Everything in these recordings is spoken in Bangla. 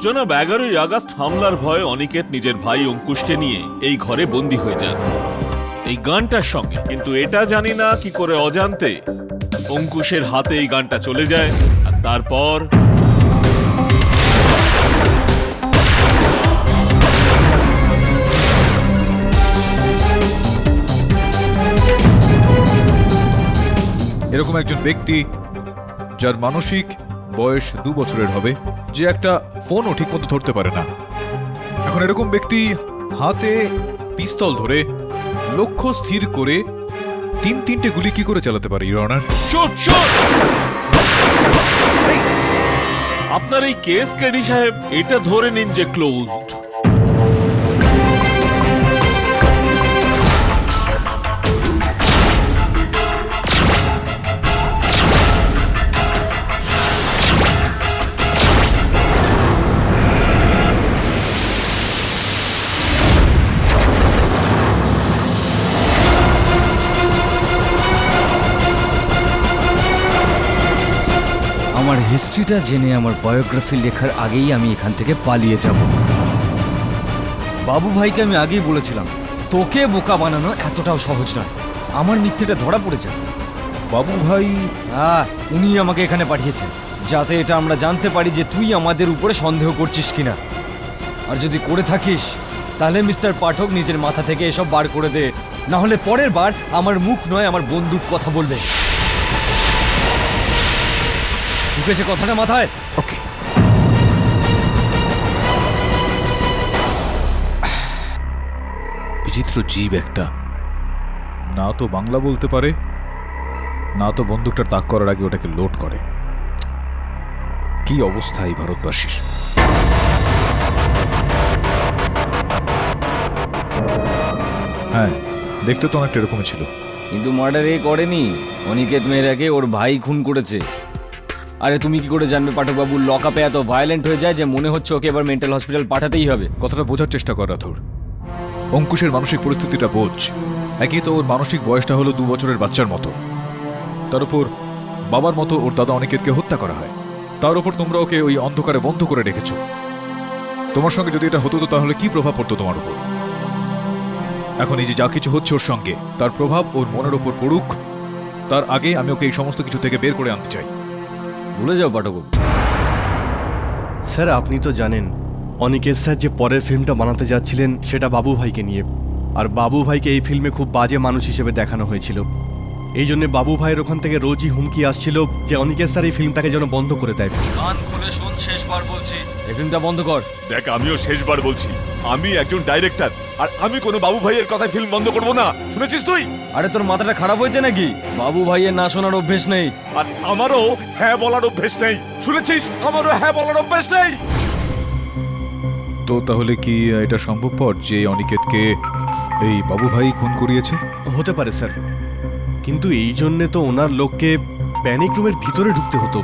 জনাব 11ই আগস্ট হামলার ভয়ে অনিকেত নিজের ভাই অঙ্কুশকে নিয়ে এই ঘরে বন্দী হয়ে যান এই গানটার সঙ্গে। কিন্তু এটা জানি না কি করে অজান্তে অঙ্কুশের হাতে এই গানটা চলে যায়, আর তারপর এরকম একজন ব্যক্তি যার মানসিক বয়স 2 বছরের হবে, যে একটা ফোনও ঠিক মতো ধরতে পারে না, এখন এরকম ব্যক্তি হাতে পিস্তল ধরে লক্ষ্য স্থির করে 3-3টে গুলি কি করে চালাতে পারে ইওর অনার? Shoot shoot! আপনার এই কেস কেডি সাহেব, এটা ধরে নিন যে ক্লোজড। আমার হিস্ট্রিটা জেনে আমার বায়োগ্রাফি লেখার আগেই আমি এখান থেকে পালিয়ে যাব। বাবু ভাইকে আমি আগেই বলেছিলাম, তোকে বোকা বানানো এতটাও সহজ নয়। আমার মিথ্যেটা ধরা পড়ে যায়। বাবু ভাই? উনি আমাকে এখানে পাঠিয়েছেন যাতে এটা আমরা জানতে পারি যে তুই আমাদের উপরে সন্দেহ করছিস কিনা। আর যদি করে থাকিস তাহলে মিস্টার পাঠক নিজের মাথা থেকে এসব বার করে দে, না হলে পরের বার আমার মুখ নয় আমার বন্দুক কথা বলবে। ঢুকেছে কথাটা মাথায়? ওকে। বিচিত্র জীব একটা, না তো বাংলা বলতে পারে, না তো বন্দুকটা তাক করার আগে ওটাকে লোড করে। কি অবস্থা এই ভারতবাসীর! হ্যাঁ, দেখতে তো অনেকটা এরকমই ছিল। কিন্তু মার্ডার এ করেনি, অনিকেত মেহরাকে ওর ভাই খুন করেছে। আরে তুমি কি করে জানবে পাঠকবাবু লক আপে এত ভায়োলেন্ট হয়ে যায় যে মনে হচ্ছে ওকে এবার মেন্টাল হসপিটাল পাঠাতেই হবে? কথাটা বোঝার চেষ্টা কর রাথোর। অঙ্কুশের মানসিক পরিস্থিতিটা বোঝ। একই তো ওর মানসিক বয়সটা হলো 2 বছরের বাচ্চার মতো, তার উপর বাবার মতো ওর দাদা অনিকেতকে হত্যা করা হয়, তার উপর তোমরা ওকে ওই অন্ধকারে বন্ধ করে রেখেছো। তোমার সঙ্গে যদি এটা হতো তো তাহলে কি প্রভাব পড়তো তোমার উপর? এখন এই যে যা কিছু হচ্ছে ওর সঙ্গে, তার প্রভাব ওর মনের ওপর পড়ুক, তার আগে আমি ওকে এই সমস্ত কিছু থেকে বের করে আনতে চাই। ভুলে যাও পাঠকবাবু। স্যার আপনি তো জানেন অনিকেত স্যার যে পরের ফিল্মটা বানাতে যাচ্ছিলেন সেটা বাবু ভাইকে নিয়ে, আর বাবু ভাইকে এই ফিল্মে খুব বাজে মানুষ হিসেবে দেখানো হয়েছিল। এই জন্য বাবু ভাইয়ের ওখান থেকে রোজই হুমকি আসছিল যে অনিকেত স্যার এই ফিল্মটাকে যেন বন্ধ করে দেয়। কান খুলে শুন, শেষবার বলছি, এই ফিল্মটা বন্ধ কর। দেখ, আমিও শেষবার বলছি, আমি একজন ডাইরেক্টর, আর আমি কোনো বাবু ভাইয়ের কথায় ফিল্ম বন্ধ করব না। শুনেছিস তুই? আরে তোর মাথাটা খারাপ হয়েছে নাকি? বাবু ভাইয়ের না শোনার অভ্যেস নেই। আর আমারও হ্যাঁ বলার অভ্যেস নেই। শুনেছিস? আমারও হ্যাঁ বলার অভ্যেস নেই। তো তাহলে কি এটা সম্ভবপর যে অনিকেতকে এই বাবু ভাই খুন করিয়েছে? হতে পারে স্যার, কিন্তু এই জন্যে তো ওনার লোককে প্যানিক রুমের ভিতরে ঢুকতে হতো।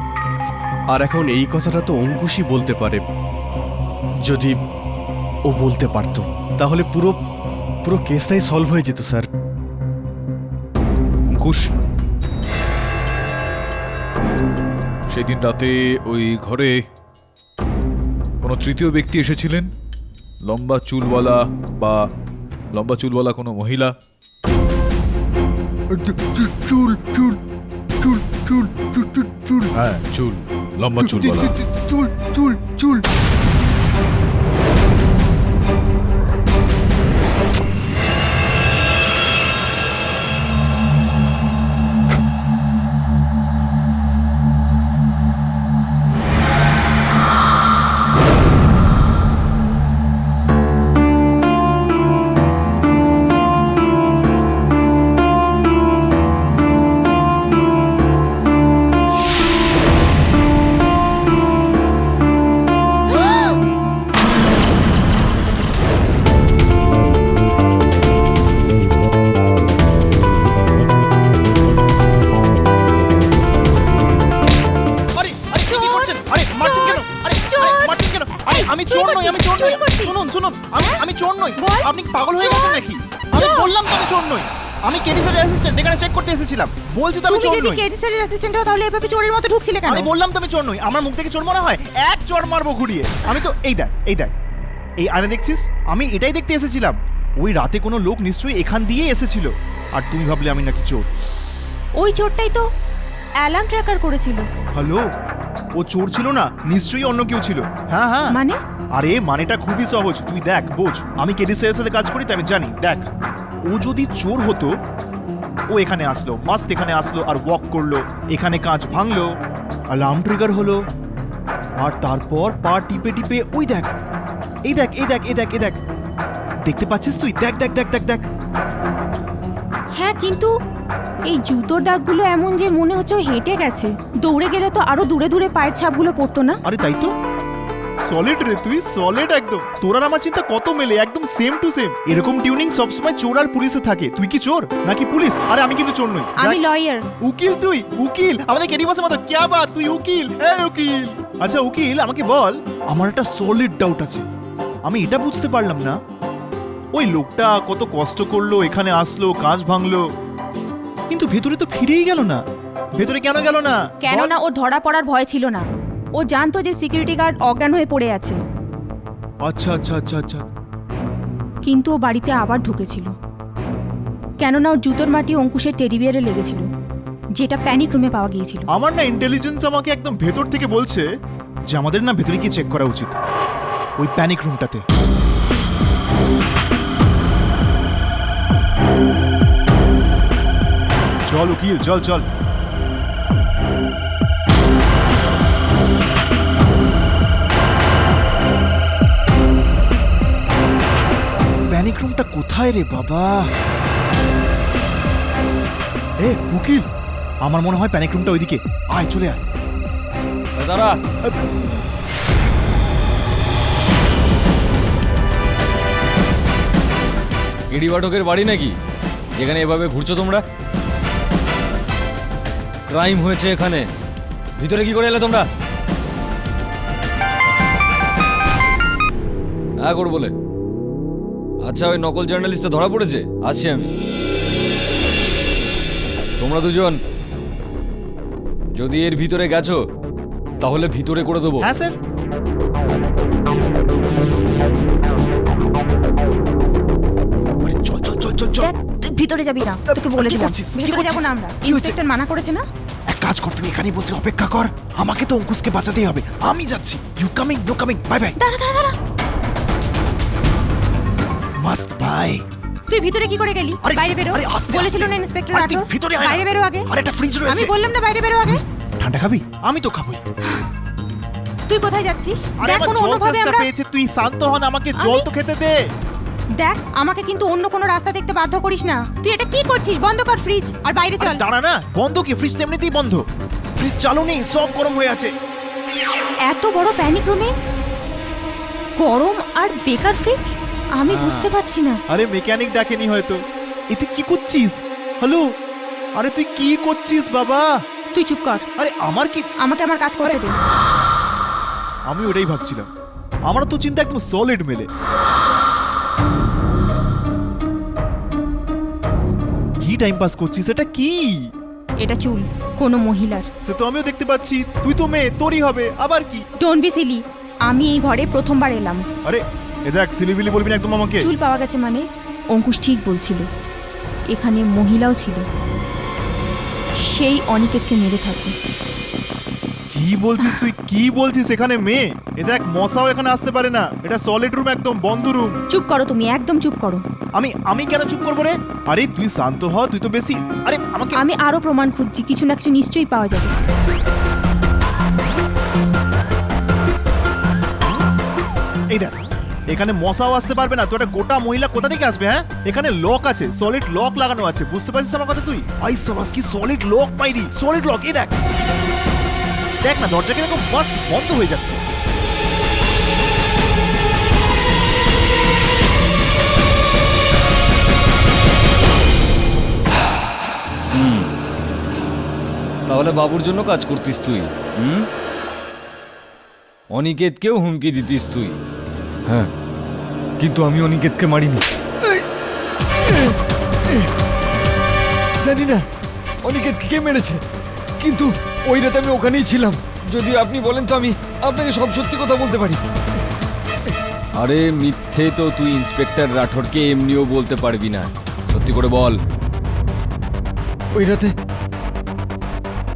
আর এখন এই কথাটা তো অঙ্কুশই বলতে পারে। যদি ও বলতে পারতো তাহলে পুরো পুরো কেসটাই সলভ হয়ে যেত স্যার। অঙ্কুশ সেদিন রাতে ওই ঘরে কোনো তৃতীয় ব্যক্তি এসেছিলেন? লম্বা চুলওয়ালা কোনো মহিলা? চুল চুল চুল চুল চুল চুল হ্যাঁ, চুল, লম্বা চুলওয়ালা। চুল চুল চুল আমি চোর নই। আপনি পাগল হয়ে গেছেন নাকি? আমি বললাম তো আমি চোর নই। আমি কেডি স্যারের অ্যাসিস্ট্যান্ট, এখানে চেক করতে এসেছিলাম। বলছি তো আমি তুমি চোর যদি নই। কেডি স্যারের অ্যাসিস্ট্যান্ট হও তাহলে এভাবে চোরের মতো ঢুকছিলে কেন? আমি বললাম তো আমি চোর নই, আমার মুখ থেকে চোর মনে হয়? এক চোর মারবো ঘুরিয়ে। আমি তো এই দেখ এই আয়না দেখছিস, আমি এটাই দেখতে এসেছিলাম। ওই রাতে কোনো লোক নিশ্চয়ই এখান দিয়ে এসেছিল, আর তুমি ভাবলে আমি নাকি চোর। ওই চোরটাই তো অ্যালার্ম ট্র্যাকার করেছিল। হ্যালো, ও চোর ছিল না, নিশ্চয়ই অন্য কেউ ছিল। হ্যাঁ হ্যাঁ, মানে আরে মানেটা খুবই সহজ, তুই দেখ বোঝ। আমি কেডি স্যারের সাথে কাজ করি তো আমি জানি। দেখ, ও যদি চোর হতো, ও এখানে আসলো, মাস্ট এখানে আসলো আর ওয়াক করলো, এখানে কাঁচ ভাঙলো, অ্যালার্ম ট্রিগার হলো, আর তারপর পা টিপে টিপে ওই দেখ, এই দেখ এই দেখ এই দেখ এই দেখ, দেখতে পাচ্ছিস তুই? দেখ দেখ দেখ দেখ দেখ। হ্যাঁ, কিন্তু এই জুতোর দাগগুলো এমন যে মনে হচ্ছে ও হেঁটে গেছে। দৌড়ে গেলে তো আরো দূরে দূরে পায়ের ছাপগুলো পড়তো না? আরে তাই তো, সলিড রে তুই, সলিড একদম। তোর আর আমার চিন্তা কত মেলে, একদম সেম টু সেম। এরকম টিউনিং সবসময় চোর আর পুলিশে থাকে। তুই কি চোর নাকি পুলিশ? আরে আমি কিন্তু চোর নই। আমি লয়ার। উকিল? তুই উকিল? আমাদের কেডি বসে মতো ক্যা বাত, তুই উকিল? এই উকিল, আচ্ছা উকিল আমাকে বল, আমার একটা সলিড ডাউট আছে। আমি এটা বুঝতে পারলাম না, ওই লোকটা কত কষ্ট করলো, এখানে আসলো, কাঁচ ভাঙলো, কিন্তু ভেতরে তো ফিরেই গেল না। ভেতরে কেন গেল না? কেননা ও ধরা পড়ার ভয় ছিল না। ও জানতো যে সিকিউরিটি গার্ড অজ্ঞান হয়ে পড়ে আছে, আচ্ছা আচ্ছা আচ্ছা আচ্ছা। কিন্তু ও বাড়িতে আবার ঢুকেছিল। কেননা ওর জুতোর মাটি অঙ্কুশের টেডি বিয়ারে লেগেছিল, যেটা প্যানিক রুমে পাওয়া গিয়েছিল। আমার না ইন্টেলিজেন্স আমাকে একদম ভেতর থেকে বলছে যে আমাদের না ভেতরে কি চেক করা উচিত, ওই প্যানিক রুমটাতে। চল উকিল, চল চল। প্যানিক রুমটা কোথায় রে বাবা? এ উকিল, আমার মনে হয় প্যানিক রুমটা ওইদিকে। আয়, চলে আয়। দাঁড়া, কেডি পাঠকের বাড়ি নাকি যেখানে এভাবে ঘুরছো তোমরা? ক্রাইম হয়েছে এখানে, ভিতরে কি করে এলে তোমরা? হ্যাঁ করো বলে। আচ্ছা, ওই নকল জার্নালিস্টটা ধরা পড়েছে? আসছি আমি। তোমরা দুজন যদি এর ভিতরে গেছো তাহলে ভিতরে করে দেবো। হ্যাঁ স্যার। আরে চল চল চল চল চল। দেখ, তুই ভিতরে যাবি না, তোকে বলে কি দিলাম। করছিস? কি ভিতরে যাবো করছিস? না আমরা, কি হয়েছে? ইন্সপেক্টর মানা করেছে না। এক কাজ কর, তুই এখানেই বসে অপেক্ষা কর, আমাকে তো অঙ্কুশকে বাঁচাতেই হবে। আমি যাচ্ছি। You coming? No coming? Bye bye. দাঁড়া দাঁড়া দাঁড়া, মাস্ট বাই। তুই ভিতরে কি করে গেলি? আরে, বাইরে বেরো। আরে, আস্তে, বলেছিল আস্তে। না ইন্সপেক্টর আরে, তুই রাঠোর, ভিতরে আয় না। বাইরে বেরো আগে। আর একটা ফ্রিজ রয়েছে। আমি বললাম না বাইরে বেরো আগে। ঠান্ডা খাবি? আমি তো খাবই। তুই কোথায় যাচ্ছিস? আরে দেখ, আমার কোনো জল অন্যভাবে তেষ্টা আমরা পেয়েছে, তুই শান্ত হন, আমাকে জল আমি- তো খেতে দে। দেখ, আমাকে কিন্তু অন্য কোনো রাস্তা দেখতে বাধ্য করিস না। তুই এটা কি করছিস? বন্ধ কর ফ্রিজ আর বাইরে আরে চল। দাঁড়া না, বন্ধ কি? ফ্রিজ তো এমনিতেই বন্ধ। ফ্রিজ চালু নেই, সব গরম হয়ে আছে। এত বড় প্যানিক রুমে গরম আর বেকার ফ্রিজ? আমি বুঝতে পারছি না। আরে মেকানিক ডাকেনি হয়তো। এ তুই কি করছিস? হ্যালো, আরে তুই কি করছিস বাবা? তুই চুপ কর, আরে আমার কি? আমাকে আমার কাজ করতে দে। আমি ওটাই ভাবছিলাম, আমার তো চিন্তা একদম সলিড মেলে। কি টাইম পাস করছিস? এটা কি? এটা চুল কোনো মহিলার। সে তো আমিও দেখতে পাচ্ছি, তুই তো মেয়ে, তোরই হবে। আবার কি? Don't be silly. আমি এই ঘরে প্রথমবার এলাম। আরে এ দেখ, সিলিবিলি বলবি না একদম আমাকে। চুল পাওয়া গেছে মানে? অঙ্কুশ ঠিক বলছিল, এখানে মহিলাও ছিল, সেই অনিকেতকে মেরে থাকবে। কি বলছিস তুই? কি বলছিস? এখানে মেয়ে? এ দেখ, মশাও এখানে আসতে পারে না। এটা সলিড রুম, একদম বন্ধ রুম। চুপ করো তুমি, একদম চুপ করো। আমি কেন চুপ করবো রে? আরে তুই শান্ত হ, তুই তো বেশি। আরে আমাকে আমি আরো প্রমাণ খুঁজছি, কিছু না কিছু নিশ্চয়ই পাওয়া যাবে। এই দেখ, এখানে মশাও আসতে পারবে না। তো একটা গোটা মহিলা কোথা থেকে আসবে? হ্যাঁ, এখানে লক আছে, সলিড লক লাগানো আছে। বুঝতে পারছিস আমার কথা তুই? আই সাবাস, কি সলিড লক পাইরি, সলিড লক। এই দেখ, দেখ না, দরজা কিরকম ফাস্ট বন্ধ হয়ে যাচ্ছে। তাহলে বাবুর জন্য কাজ করতিস তুই? অনিকেতকেও হুমকি দিতিস তুই? হ্যাঁ, কিন্তু আমি অনিকেতকে মারিনি। জানি না অনিকেত কে মেরেছে, কিন্তু ওই রাতে আমি ওখানেই ছিলাম। যদি আপনি বলেন তো আমি আপনাকে সব সত্যি কথা বলতে পারি। আরে মিথ্যে তো তুই ইন্সপেক্টর রাঠোরকে এমনিও বলতে পারবি না, সত্যি করে বল। ওই রাতে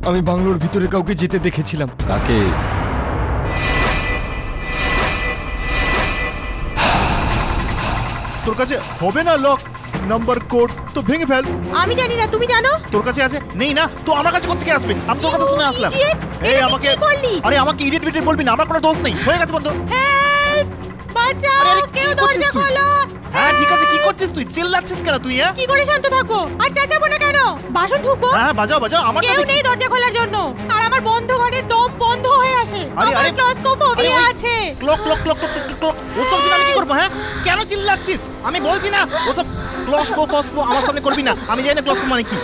আমি বাংলোর ভিতরে কাউকে যেতে দেখেছিলাম। কাকে? তোর কাছে হবে না লক নাম্বার কোড, তো ভেঙে ফেল। আমি জানি না, তুমি জানো? তোর কাছে আছে? নেই না তো আমার কাছে কোত্থেকে আসবে? আমি তোর কথা শুনে আসলাম। Idiot! এই এটা তুই আমাকে কি করলি? আরে আমাকে ইডিয়েট বিডিয়েট বলবি না, আমার কোনো দোষ নেই। হয়ে গেছে বন্ধু। হেল্প! বাঁচাও! আরে, আরে, কি কেউ করছিস দরজা তুই? খোলো! হ্যাঁ ঠিক আছে, কি করছিস তুই? চিল্লাচ্ছিস কেন তুই? হ্যাঁ কি করে শান্ত থাকবো? আর চেঁচাবো না কেন? বাসন ঢুকবো? হ্যাঁ বাজাও বাজাও, আমার কেউ নেই দরজা খোলার জন্য। আর আমার বন্ধ ঘরের দম বন্ধ হয়ে আসে। আরে, আমার আরে, ক্লস্ট্রোফোবিয়া আরে, ওই- আছে। ক্লক ক্লক ক্লক ক্লক ওসব ছিল আমি কি করবো? হ্যাঁ কেন চিল্লাচ্ছিস? আমি বলছি না ওসব ক্লস্পো ফসপো আমার সামনে করবি না। আমি জানি না ক্লস্পো মানে কি।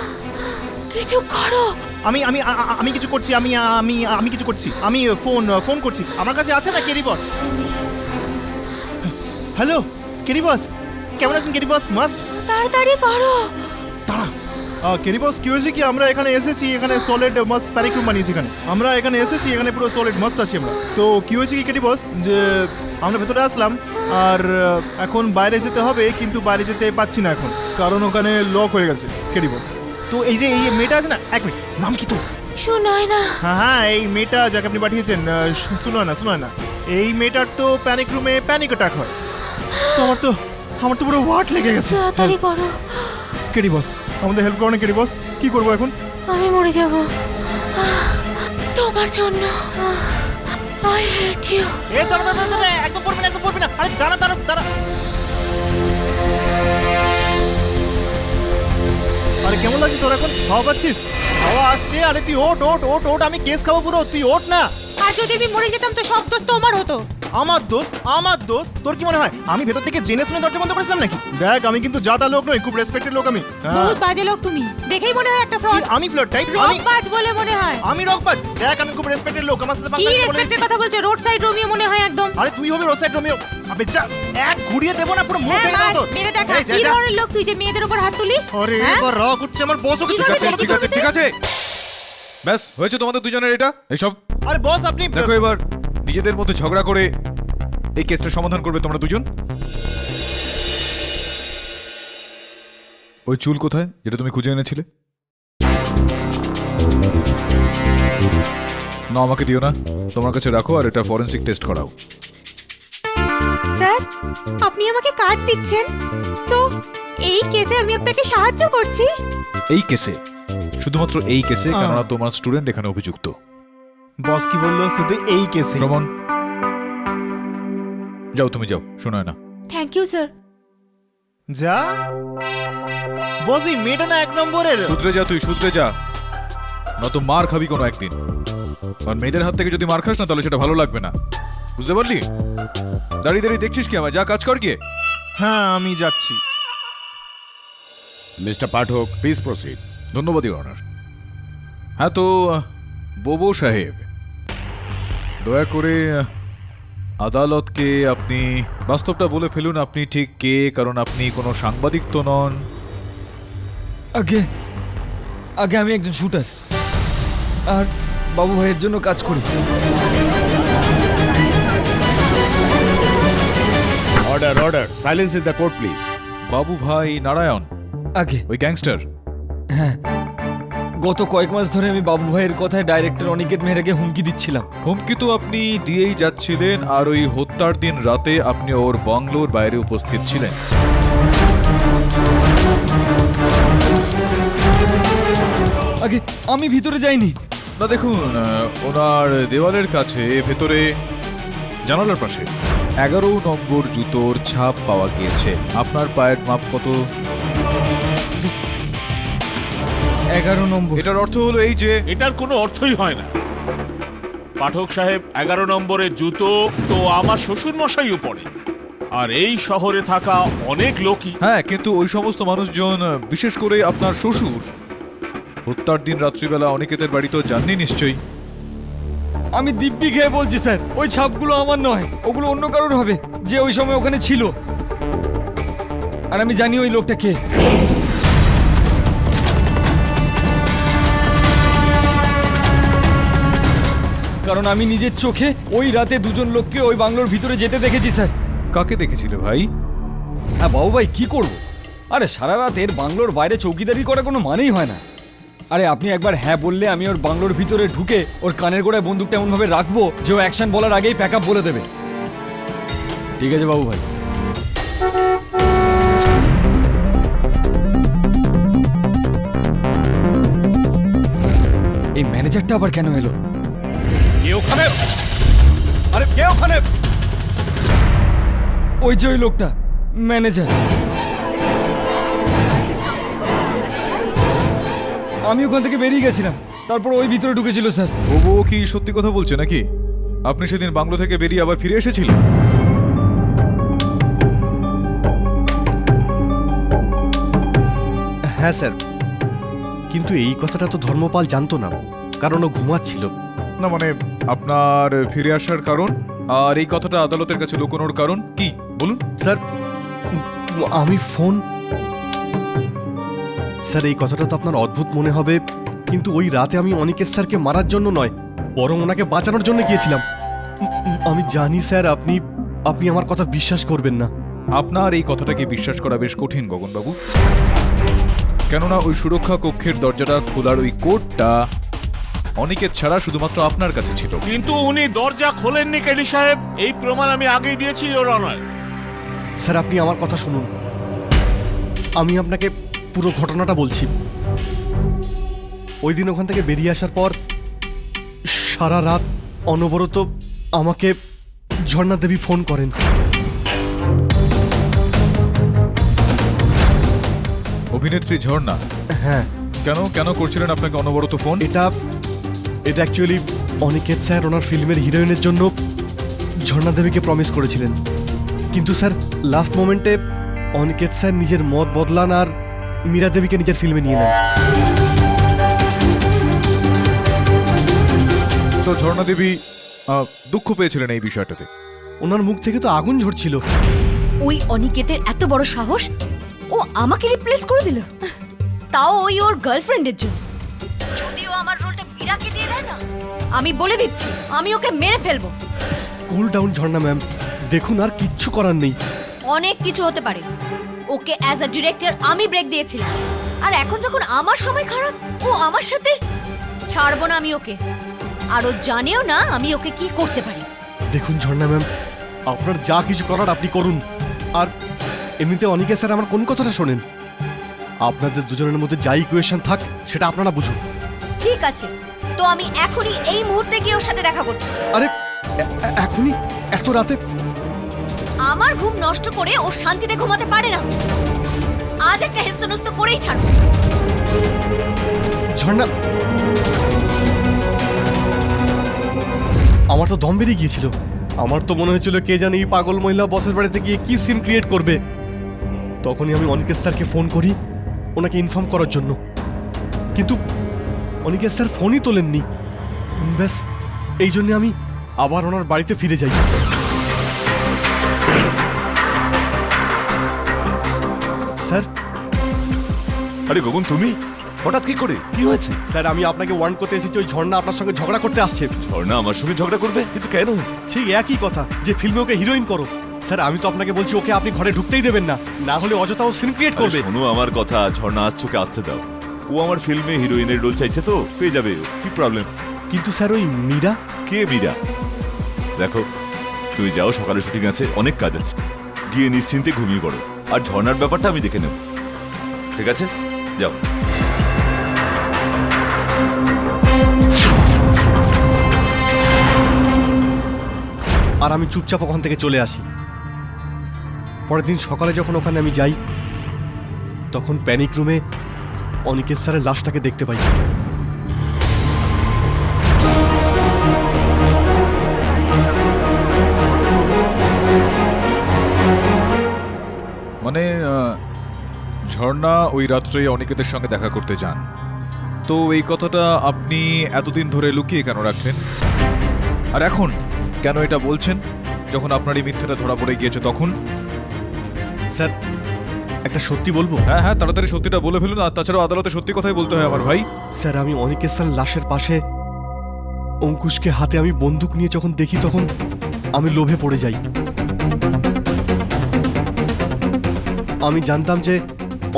কিছু করো। আমি আমি আ- আমি কিছু করছি, আমি আমি আমি কিছু করছি। আমি ফোন করছি। আমার কাছে আছে না কেরি বস? হ্যালো কেরি বস, কেমন আছেন কেরি বস? মাস্ট তাড়াতাড়ি করো। দাঁড়া। কেরি বস কি হয়েছে কি, আমরা এখানে এসেছি, এখানে সলিড মাস্ট প্যানিক রুম বানিয়েছি এখানে। আমরা এখানে এসেছি, এখানে পুরো সলিড মাস্ট আছি আমরা। তো কি হয়েছে কি কেরি বস, যে আমরা ভেতরে আসলাম আর এখন বাইরে যেতে হবে, কিন্তু বাইরে যেতে পাচ্ছি না এখন, কারণ ওখানে লক হয়ে গেছে কেরি বস। তো এই যে এই মেয়েটা আছে না, এক মিনিট, নাম কি তো? শোনায় না। হ্যাঁ হ্যাঁ, এই মেয়েটা যাকে আপনি পাঠিয়েছেন, শোনো না, এই মেয়েটার তো প্যানিক রুমে প্যানিক অ্যাটাক হয়। তো আমার তো পুরো ওয়াট লেগে গেছে। তাড়াতাড়ি করো। কেডি বস আমাদের হেল্প করো না কেডি বস, কি করবো এখন? আমি মরে যাব তোমার জন্য। I hate you. এ দাঁড়া, একদম পড়বি না, আরে দাঁড়া। আরে কেমন লাগছে তোর এখন? হাওয়া পাচ্ছিস? হাওয়া আসছে। আরে তুই ওট, আমি কেস খাবো পুরো, তুই ওঠ না। আর যদি আমি মরে যেতাম তো সব দোষ তোমার হতো। আমার দোষ? তোর কি মনে হয় আমি ভেতর থেকে জেনে শুনে দরজা বন্ধ করেছিলাম নাকি? দেখ আমি কিন্তু জাতা লোক নই, খুব রেসপেক্টেড লোক আমি। বহুত বাজে লোক তুমি, দেখেই মনে হয় একটা ফ্রড। আমি ফ্লড টাইপ? রকবাজ বলে মনে হয়। আমি রকবাজ? দেখ আমি খুব রেসপেক্টেড লোক, আমার সাথে কি পাঙ্গা নিতে বলে রেসপেক্টের দিচ্ছি। কথা বলছো? রোড সাইড রোমিও মনে হয় একদম। আরে তুই হবে রোড সাইড রোমিও? আবে যা, এক ঘুরিয়ে দেবো না, পুরো মুখ হ্যাঁ, ভেঙে দেবো তোর। মেরে দেখা এই, যা, কি যা। ধরনের লোক তুই যে মেয়েদের উপর হাত তুলিস? আরে হ্যাঁ? এবার রাগ উঠছে আমার, বসও কিছু ঠিক করতে আছে, বলো তো। ঠিক আছে ব্যাস হয়েছে তোমাদের দুজনের এটা এইসব। আরে বস আপনি দেখো এবার নিজেদের মধ্যে ঝগড়া করে এই কেসটা সমাধান করবে তোমরা দুজন। ওই চুল কোথায় যেটা তুমি খুঁজে এনেছিলে? না আমাকে দিও না, তোমার কাছে রাখো আর এটা ফরেনসিক টেস্ট করাও। স্যার, আপনি আমাকে কাজ দিচ্ছেন, সো এই কেসে আমি আপনাকে সাহায্য করছি। এই কেসে? শুধুমাত্র এই কেসে, কেননা তোমার স্টুডেন্ট এখানে অভিযুক্ত। বস কি বললো? শুধু এই কেসে? শ্রমণ যাও, তুমি যাও, শোনায় না। Thank you sir. যা বস, এই মেয়েটা না এক নম্বরের। শুধরে যা, তুই শুধরে যা, নয়তো মার খাবি কোনো একদিন। আর মেয়েদের হাত থেকে যদি মার খাস না তাহলে সেটা ভালো লাগবে না, বুঝতে পারলি? দাঁড়িয়ে দেখছিস কি আমায়? যা কাজ কর গিয়ে। হ্যাঁ আমি যাচ্ছি। Mister Pathak, please proceed. ধন্যবাদ ইওর অনার। হ্যাঁ তো বোবো সাহেব, দয়া করে আদালতকে আপনি বাস্তবটা বলে ফেলুন, আপনি ঠিক কে, কারণ আপনি কোনো সাংবাদিক তো নন। আগে আমি একজন শুটার আর বাবু ভাইয়ের জন্য কাজ করি। Order, silence in the court please. বাবু ভাই নারায়ণ, আগে ওই গ্যাংস্টার। গত কয়েক মাস ধরে আমি বাবু ভাইয়ের কথায় ডাইরেক্টর অনিকেত মেহরাকে হুমকি দিচ্ছিলাম। হুমকি তো আপনি দিয়েই যাচ্ছিলেন, আর ওই হত্যার দিন রাতে আপনি ওর বাংলোর বাইরে উপস্থিত ছিলেন। আগে আমি ভিতরে যাইনি। না দেখুন, ওনার দেওয়ালের কাছে ভেতরে জানালার পাশে 11 নম্বর জুতোর ছাপ পাওয়া গিয়েছে। আপনার পায়ের মাপ কত? 11 নম্বর। এটার অর্থ হলো এই যে এটার কোনো অর্থই হয় না। পাঠক সাহেব, 11 নম্বরের জুতো তো আমার শ্বশুর মশাইও পরে, আর এই শহরে থাকা অনেক লোকই। হ্যাঁ, কিন্তু ওই সমস্ত মানুষজন, বিশেষ করে আপনার শ্বশুর, হত্যার দিন রাত্রিবেলা অনিকেতের বাড়ি তো যাননি নিশ্চয়ই। আমি দিব্যি খেয়ে বলছি স্যার, ওই ছাপগুলো আমার নয়, ওগুলো অন্য কারোর হবে যে ওই সময় ওখানে ছিল। আর আমি জানি ওই লোকটা কে। কারণ আমি নিজের চোখে ওই রাতে দুজন লোককে ওই বাংলোর ভিতরে যেতে দেখেছি স্যার। কাকে দেখেছিলে ভাই? হ্যাঁ বাবু ভাই কি করব, আরে সারা রাতের বাংলোর বাইরে চৌকিদারি করা কোনো মানেই হয় না। আরে আপনি একবার হ্যাঁ বললে আমি ওর বাংলোর ভিতরে ঢুকে ওর কানের গোড়ায় বন্দুকটা এমনভাবে রাখবো যে ও অ্যাকশন বলার আগেই প্যাক আপ বলে দেবে। ঠিক আছে বাবু ভাই। এই ম্যানেজারটা আবার কেন এলো? কে ওখানে? আরে কে ওখানে? ওই যে ওই লোকটা, ম্যানেজার। আমি ওখান থেকে বেরিয়ে গেছিলাম, তারপর ওই ভিতরে ঢুকেছিল স্যার। ও কি সত্যি কথা বলছে নাকি? আপনি সেদিন বাংলো থেকে বেরিয়ে আবার ফিরে এসেছিলেন? হ্যাঁ স্যার, কিন্তু এই কথাটা তো ধর্মপাল জানতো না, কারণ ও ঘুমাচ্ছিল। না মানে আপনার ফিরে আসার কারণ আর এই কথাটা আদালতের কাছে লুকোনোর কারণ কি বলুন? স্যার আমি ফোন, স্যার এই কথাটা তো আপনার অদ্ভুত মনে হবে, কিন্তু ওই রাতে আমি অনিকেত স্যারকে মারার জন্য নয়, বরং ওনাকে বাঁচানোর জন্য গিয়েছিলাম। আমি জানি স্যার আপনি আমার কথা বিশ্বাস করবেন না। আপনার এই কথাটাকে বিশ্বাস করা বেশ কঠিন গগনবাবু, কেননা ওই সুরক্ষা কক্ষের দরজাটা খোলার ওই কোডটা অনিকেত ছাড়া শুধুমাত্র আপনার কাছে ছিল। কিন্তু উনি দরজা খোলেননি কেডি সাহেব, এই প্রমাণ আমি আগেই দিয়েছি ইওর অনার। স্যার আপনি আমার কথা শুনুন, আমি আপনাকে পুরো ঘটনাটা বলছি। ওই দিন ওখান থেকে বেরিয়ে আসার পর সারা রাত অনবরত আমাকে ঝর্ণা দেবী ফোন করেন। অভিনেত্রী ঝর্ণা? হ্যাঁ। কেন করছিলেন আপনাকে অনবরত ফোন? এটা অ্যাকচুয়ালি অনিকেত স্যার ওনার ফিল্মের হিরোইনের জন্য ঝর্ণা দেবীকে প্রমিস করেছিলেন, কিন্তু স্যার লাস্ট মোমেন্টে অনিকেত স্যার নিজের মত বদলান আর মীরা দেবীকে নিজের ফিল্মে নিয়ে নেন। তো ঝর্ণা দেবী দুঃখ পেয়েছিলেন এই বিষয়টাতে? ওনার মুখ থেকে তো আগুন ঝরছিল। ওই অনিকেতের এত বড় সাহস, ও আমাকে রিপ্লেস করে দিল, তাও ওই ওর গার্লফ্রেন্ডের জন্য। যদিও আমার রোলটা মীরাকে দিয়ে দেয় না, আমি বলে দিচ্ছি আমি ওকে মেরে ফেলবো। কুল ডাউন ঝর্ণা ম্যাম, দেখুন আর কিচ্ছু করার নেই। অনেক কিছু হতে পারে, ওকে অ্যাজ আ ডিরেক্টর আমি ব্রেক দিয়েছিলাম, আর এখন যখন আমার সময় খারাপ ও আমার সাথে, ছাড়বো না আমি ওকে। আর ও জানেও না আমি ওকে কি করতে পারি। দেখুন ঝর্ণা ম্যাম, আপনার যা কিছু করার আপনি করুন, আর এমনিতে অনিকেত স্যার আমার কোন কথাটা শোনেন। আপনাদের দুজনের মধ্যে যা ইকুয়েশন থাক সেটা আপনারা বুঝুন। ঠিক আছে, তো আমি এখনই এই মুহূর্তে গিয়ে ওর সাথে দেখা করছি। আরে এখনই এত রাতে? আমার ঘুম নষ্ট করে ও শান্তিতে ঘুমাতে পারে না, আজ একটা হেস্তনস্ত করেই ছাড়ব। ঝর্ণা, আমার তো দম বেরিয়ে গিয়েছিল। আমার তো মনে হয়েছিল কে জানে এই পাগল মহিলা বসের বাড়িতে গিয়ে কি সিন ক্রিয়েট করবে। তখনই আমি অনিকেত স্যারকে ফোন করি ওনাকে ইনফর্ম করার জন্য, কিন্তু অনিকেত স্যার ফোনই তোলেননি। ব্যাস এই জন্য আমি আবার ওনার বাড়িতে ফিরে যাই। স্যার, আরে গগন, তুমি হঠাৎ কি করে? কি হয়েছে? স্যার আমি আপনাকে ওয়ার্ন করতে এসেছি, ওই ঝর্ণা আপনার সঙ্গে ঝগড়া করতে আসছে। ঝর্ণা আমার সঙ্গে ঝগড়া করবে? কিন্তু কেন? সেই একই কথা যে ফিল্মে ওকে হিরোইন করো। স্যার আমি তো আপনাকে বলছি ওকে আপনি ঘরে ঢুকতেই দেবেন না, না হলে অযথা ও সিন ক্রিয়েট করবে। আরে শোনো আমার কথা, ঝর্ণা আসছে, ওকে আসতে দাও। ও আমার ফিল্মে হিরোইনের রোল চাইছে, তো পেয়ে যাবে ও, কি প্রবলেম? কিন্তু স্যার ওই মীরা? কে মীরা? দেখো, তুমি যাও, সকালে শুটিং আছে, অনেক কাজ আছে, গিয়ে নিশ্চিন্তে ঘুমিয়ে পড়ো। আর ঝর্ণার ব্যাপারটা আমি দেখে নেব, ঠিক আছে? যাও। আর আমি চুপচাপ ওখান থেকে চলে আসি। পরের দিন সকালে যখন ওখানে আমি যাই, তখন প্যানিক রুমে অনিকেত স্যারের লাশটাকে দেখতে পাই। মানে ঝর্ণা ওই রাত্রে অনিকেতের সঙ্গে দেখা করতে যান, তো এই কথাটা আপনি এতদিন ধরে লুকিয়ে কেন রাখলেন? আর এখন কেন এটা বলছেন যখন আপনার এই মিথ্যাটা ধরা পড়ে গিয়েছে তখন? স্যার একটা সত্যি বলবো? হ্যাঁ, তাড়াতাড়ি সত্যিটা বলে ফেলুন, আর তাছাড়াও আদালতে সত্যি কথাই বলতে হয় আমার ভাই। স্যার আমি অনিকেত স্যার লাশের পাশে অঙ্কুশকে হাতে আমি বন্দুক নিয়ে যখন দেখি তখন আমি লোভে পড়ে যাই। আমি জানতাম যে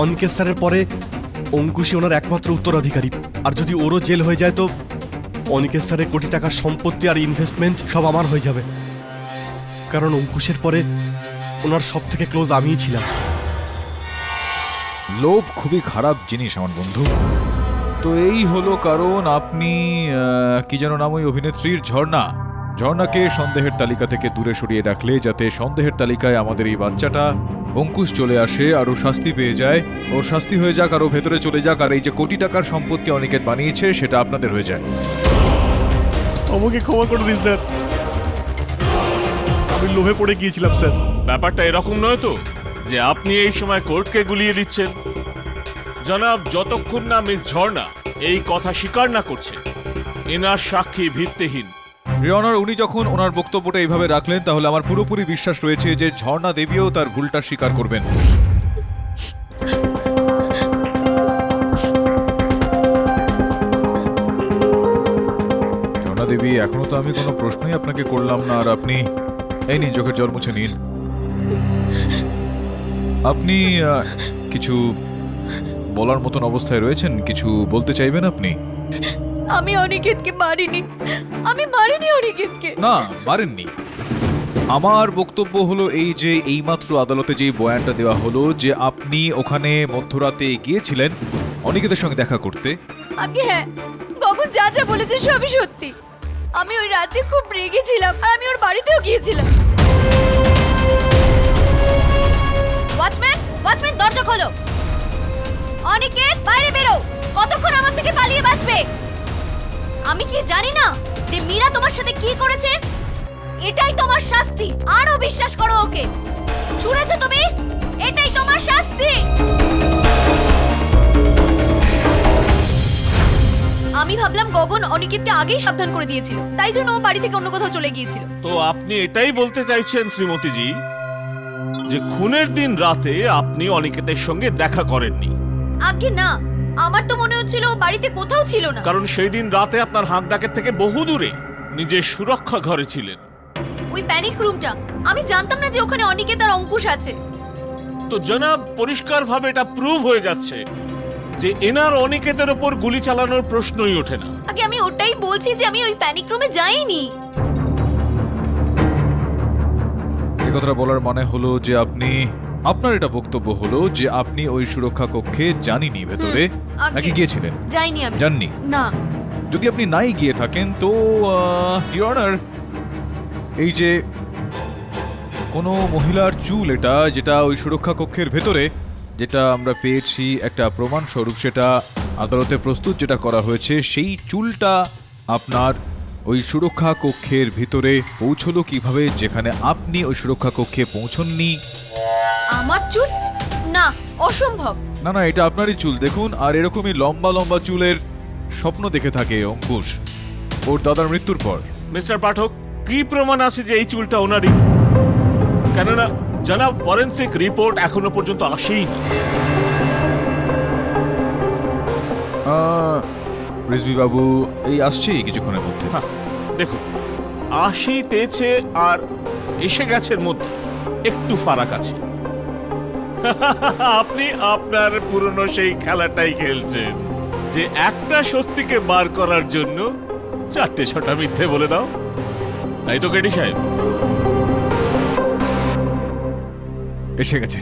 অনিকেত স্যারের পরে অঙ্কুশই ওনার একমাত্র উত্তরাধিকারী, আর যদি ওরও জেল হয়ে যায় তো অনিকেত স্যারের কোটি টাকার সম্পত্তি আর ইনভেস্টমেন্ট সব আমার হয়ে যাবে, কারণ অঙ্কুশের পরে ওনার সব থেকে ক্লোজ আমিই ছিলাম। লোভ খুবই খারাপ জিনিস আমার বন্ধু। তো এই হলো কারণ আপনি কি যেন নাম ওই অভিনেত্রীর, ঝর্ণাকে সন্দেহের তালিকা থেকে দূরে সরিয়ে রাখলে যাতে সন্দেহের তালিকায় আমাদের এই বাচ্চাটা অঙ্কুশ চলে আসে আর ও শাস্তি পেয়ে যায়, ওর শাস্তি হয়ে যাক আর ও ভেতরে চলে যাক, আর এই যে কোটি টাকার সম্পত্তি অনিকেত বানিয়েছে সেটা আপনাদের হয়ে যায়। আমাকে ক্ষমা করে দিন স্যার, আমি লোভে পড়ে গিয়েছিলাম স্যার। ব্যাপারটা এরকম নয় তো যে আপনি এই সময় কোর্টকে গুলিয়ে দিচ্ছেন। জনাব, যতক্ষণ না মিস ঝর্ণা এই কথা স্বীকার না করছে এনার সাক্ষী ভিত্তিহীন। রিয়নার, উনি যখন ওনার বক্তব্যটা এইভাবে রাখলেন তাহলে আমার পুরোপুরি বিশ্বাস রয়েছে যে ঝর্ণা দেবীও তার ভুলটা স্বীকার করবেন। ঝর্ণা দেবী, এখনো তো আমি কোনো প্রশ্নই আপনাকে করলাম না, আর আপনি এই নিন চোখের জল মুছে নিন। আপনি কিছু বলার মতন অবস্থায় রয়েছেন, কিছু বলতে চাইবেন আপনি? আমি অনিকেতকে মারিনি, আমি মারিনি অনিকেতকে। না, মারেননি। আমার বক্তব্য হলো এই যে এইমাত্র আদালতে যে বয়ানটা দেওয়া হলো যে আপনি ওখানে মধ্যরাতে গিয়েছিলেন অনিকেতের সঙ্গে দেখা করতে। আগে হ্যাঁ, গগন যা যা বলেছে সবই সত্যি। আমি ওই রাতে খুব রেগেছিলাম আর আমি ওর বাড়িতেও গিয়েছিলাম। ওয়াচম্যান দরজা খোলো। অনিকেত বাইরে বেরো, কতক্ষণ আমার থেকে পালিয়ে বাঁচবে? আমি কি জানি না যে মীরা তোমার সাথে কি করেছে? এটাই তোমার শাস্তি, আরো বিশ্বাস করো ওকে। শুনেছো তুমি? এটাই তোমার শাস্তি। আমি ভাবলাম গগন অনিকেতকে আগেই সাবধান করে দিয়েছিল, তাই জন্য ও বাড়ি থেকে অন্য কোথাও চলে গিয়েছিল। তো আপনি এটাই বলতে চাইছেন শ্রীমতীজি যে খুনের দিন রাতে আপনি অনিকেতের সঙ্গে দেখা করেননি? আগে না, আমার তো মনে হচ্ছিল ও বাড়িতে কোথাও ছিল না। কারণ সেই দিন রাতে আপনার হাঁক ডাকের থেকে বহু দূরে নিজের সুরক্ষা ঘরে ছিলেন। ওই প্যানিক রুমটা, আমি জানতাম না যে ওখানে অনিকেত আর অঙ্কুশ আছে। তো জনাব, পরিষ্কারভাবে এটা প্রুভ হয়ে যাচ্ছে যে এনার অনিকেতের ওপর গুলি চালানোর প্রশ্নই ওঠে না। আগে আমি ওটাই বলছি যে আমি ওই প্যানিক রুমে যাইনি। এই কথাটা বলার মানে হলো যে আপনার এটা বক্তব্য হলো যে আপনি ওই সুরক্ষা কক্ষে যাননি ভেতরে, আগে নাকি গিয়েছিলেন? যাইনি আমি। জাননি? না। যদি আপনি নাই গিয়ে থাকেন তো ইওর অনার, এই যে কোনো মহিলার চুল এটা যেটা ওই সুরক্ষা কক্ষের ভেতরে যেটা আমরা পেয়েছি একটা প্রমাণ স্বরূপ, সেটা আদালতে প্রস্তুত যেটা করা হয়েছে, সেই চুলটা আপনার ওই সুরক্ষা কক্ষের ভিতরে পৌঁছলো কিভাবে যেখানে আপনি ওই সুরক্ষা কক্ষে পৌঁছননি? আমার চুল? না, অসম্ভব। না, এটা আপনারই চুল। দেখুন, আর এরকমই লম্বা লম্বা চুলের স্বপ্ন দেখে থাকে অঙ্কুশ ওর দাদার মৃত্যুর পর। মিস্টার পাঠক, কি প্রমাণ আছে যে এই চুলটা ওনারই? কেননা জনাব, ফরেনসিক রিপোর্ট এখনো পর্যন্ত আসেইনি। রিজভি বাবু, এই আসছি কিছুক্ষণের মধ্যে। দেখুন, আসিতেছে আর এসে গেছের মধ্যে একটু ফারাক আছে। আপনি আপনার পুরনো সেই খেলাটাই খেলছেন যে একটা সত্যিকে বার করার জন্য 4-6টা মিথ্যে বলে দাও, তাই তো কেডি সাহেব? এসে গেছে।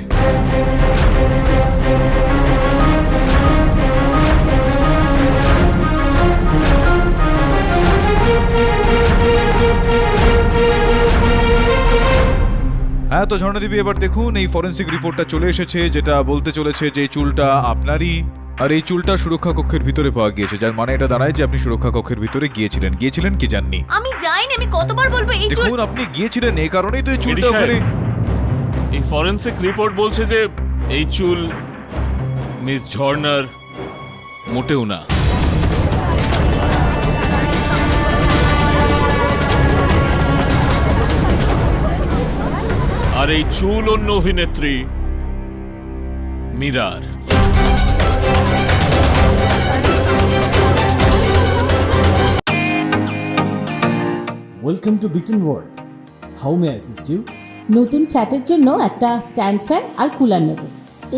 হ্যাঁ, তো ঝর্ণা দেবী, এবার দেখুন এই ফরেনসিক রিপোর্টটা চলে এসেছে যেটা বলতে চলেছে যে এই চুলটা আপনারই, আর এই চুলটা সুরক্ষা কক্ষের ভিতরে পাওয়া গিয়েছে, যার মানে এটা দাঁড়ায় যে আপনি সুরক্ষা কক্ষের ভিতরে গিয়েছিলেন কি জাননি? আমি যাইনি। আমি কতবার বলবো এই চুল? দেখুন, আপনি গিয়েছিলেন, এই কারণেই তো এই চুলটা কেডি সাহেব, ওখানে। এই ফরেনসিক রিপোর্ট বলছে যে এই চুল মিস ঝর্ণার মোটেও না। আর এই চুল অন্য অভিনেত্রী মীরার। Welcome to beaten world. How may assist you? নতুন ফ্ল্যাটের জন্য একটা স্ট্যান্ড ফ্যান আর কুলার নেব।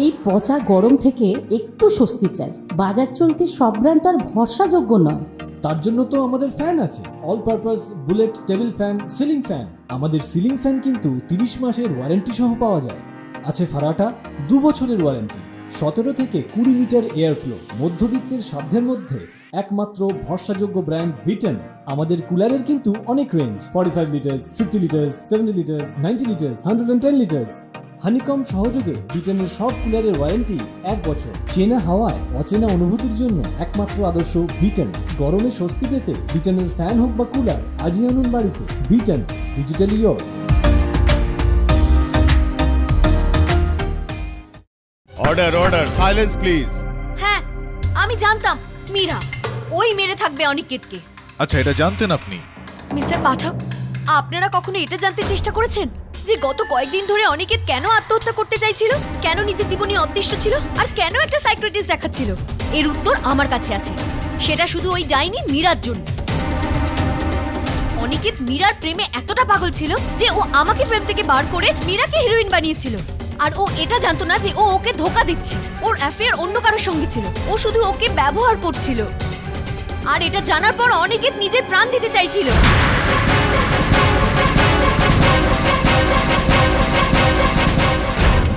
এই পচা গরম থেকে একটু স্বস্তি চাই। বাজার চলতে সব ব্র্যান্ড আর ভরসাযোগ্য নয়। তার জন্য তো আমাদের ফ্যান আছে, all purpose bullet table fan, ceiling fan. আমাদের সিলিং ফ্যান কিন্তু 30 মাসের ওয়ারেন্টি সহ পাওয়া যায়। আছে ফারাটা 2 বছরের ওয়ারেন্টি, 17 থেকে 20 মিটার এয়ার ফ্লো, মধ্যবিত্তের সাধ্যের মধ্যে একমাত্র ভরসাযোগ্য ব্র্যান্ড বিটেন। আমাদের কুলারের কিন্তু অনেক range, 45 litres, 50 litres, 70 litres, 90 litres, 110 litres. Honeycomb সহযোগে বিটেনের সব কুলারের ওয়ারেন্টি 1 বছর। চেনা হাওয়ায় অচেনা অনুভূতির জন্য একমাত্র আদর্শ বিটেন। গরমে স্বস্তি পেতে বিটেনের ফ্যান হোক বা কুলার আজই আনুন বাড়িতে। Beaten, digitally yours. Order, order. Silence, please. হ্যাঁ, আমি জানতাম মীরা ওই মেরে থাকবে অনিকেতকে। আচ্ছা, এটা জানতেন আপনি? মিস্টার পাঠক, আপনারা কখনো এটা জানতে চেষ্টা করেছেন যে গত কয়েকদিন ধরে অনিকেত কেন আত্মহত্যা করতে চাইছিল, কেন নিজের জীবনে অদৃশ্য ছিল, আর কেন একটা সাইকিয়াট্রিস্ট দেখাচ্ছিল? এর উত্তর আমার কাছে আছে। সেটা শুধু ওই ডাইনি মীরার জন্য। অনিকেত মীরার প্রেমে এতটা পাগল ছিল যে ও আমাকে ফিল্ম থেকে বার করে মীরাকে হিরোইন বানিয়েছিল। আর ও এটা জানতো না যে ও ওকে ধোকা দিচ্ছে। ওর অ্যাফেয়ার অন্য কারোর সঙ্গে ছিল, ও শুধু ওকে ব্যবহার করছিল। আর এটা জানার পর অনিকেত নিজের প্রাণ দিতে চাইছিল।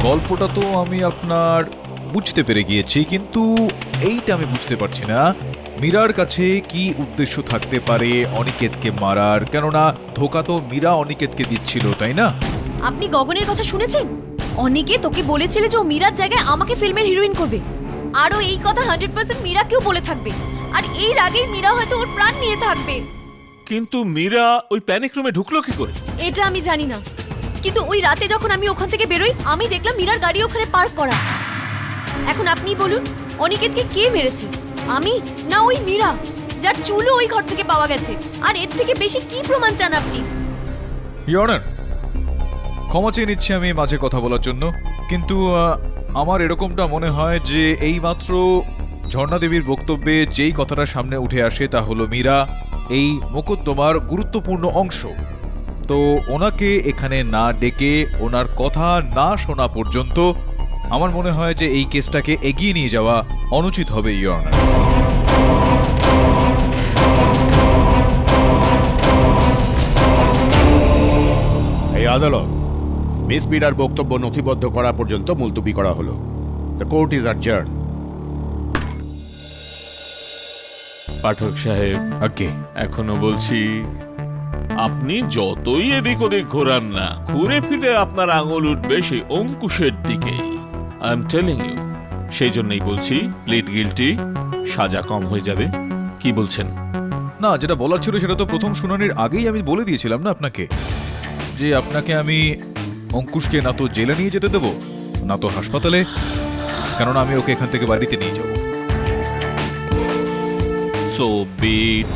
গল্পটা তো আমি আপনার বুঝতে পেরে গিয়েছি, কিন্তু এইটা আমি বুঝতে পারছি না মীরার কাছে কি উদ্দেশ্য থাকতে পারে অনিকেতকে মারার। কেননা ধোকা তো মীরা অনিকেতকে দিচ্ছিল, তাই না? আপনি গগনের কথা শুনেছেন? অনিকেত ওকে বলেছিল যে ও মীরার জায়গায় আমাকে ফিল্মের হিরোইন করবে। আরও এই কথা 100% মীরাকেও বলে থাকবে। আর এর আগেই মীরা হয়তো ওর প্রাণ নিয়ে থাকবে। কিন্তু মীরা ওই প্যানিক রুমে ঢুকলো কি করে? এটা আমি জানি না, কিন্তু ওই রাতে যখন আমি ওখান থেকে বেরোই আমি দেখলাম মীরার গাড়ি ওখানে পার্ক করা। এখন আপনি বলুন, অনিকেতকে কে মেরেছে? আমি না ওই মীরা, যার চুলও ওই ঘর থেকে পাওয়া গেছে? আর এর থেকে বেশি কি প্রমাণ চান আপনি? ইওর অনার, ক্ষমা চেয়ে নিচ্ছি আমি মাঝে কথা বলার জন্য, কিন্তু আমার এরকমটা মনে হয় যে এইমাত্র ঝর্ণা দেবীর বক্তব্যে যেই কথাটা সামনে উঠে আসে তা হলো মীরা এই মোকদ্দমার গুরুত্বপূর্ণ অংশ। তো ওনাকে এখানে না ডেকে ওনার কথা না শোনা পর্যন্ত আমার মনে হয় যে এই কেসটাকে এগিয়ে নিয়ে যাওয়া অনুচিত হবে ইওর অনার। এই আদালত মিস মীরার বক্তব্য নথিবদ্ধ করা পর্যন্ত মুলতবি করা হলো। The court is adjourn. Pathak সাহেব, ওকে, এখনো বলছি, আপনি যতই এদিক ওদিক ঘোরান না, ঘুরে ফিরে আপনার আঙুল উঠবে সেই অঙ্কুশের দিকে। I am telling you. সেই জন্যই বলছি, প্লিড গিলটি, সাজা কম হয়ে যাবে। কি বলছেন? না, যেটা বলার ছিল সেটা তো প্রথম শুনানির আগেই আমি বলে দিয়েছিলাম না আপনাকে, যে আপনাকে আমি অঙ্কুশকে না তো জেলে নিয়ে যেতে দেবো না তো হাসপাতালে, কেননা আমি ওকে এখান থেকে বাড়িতে নিয়ে যাব। So beat.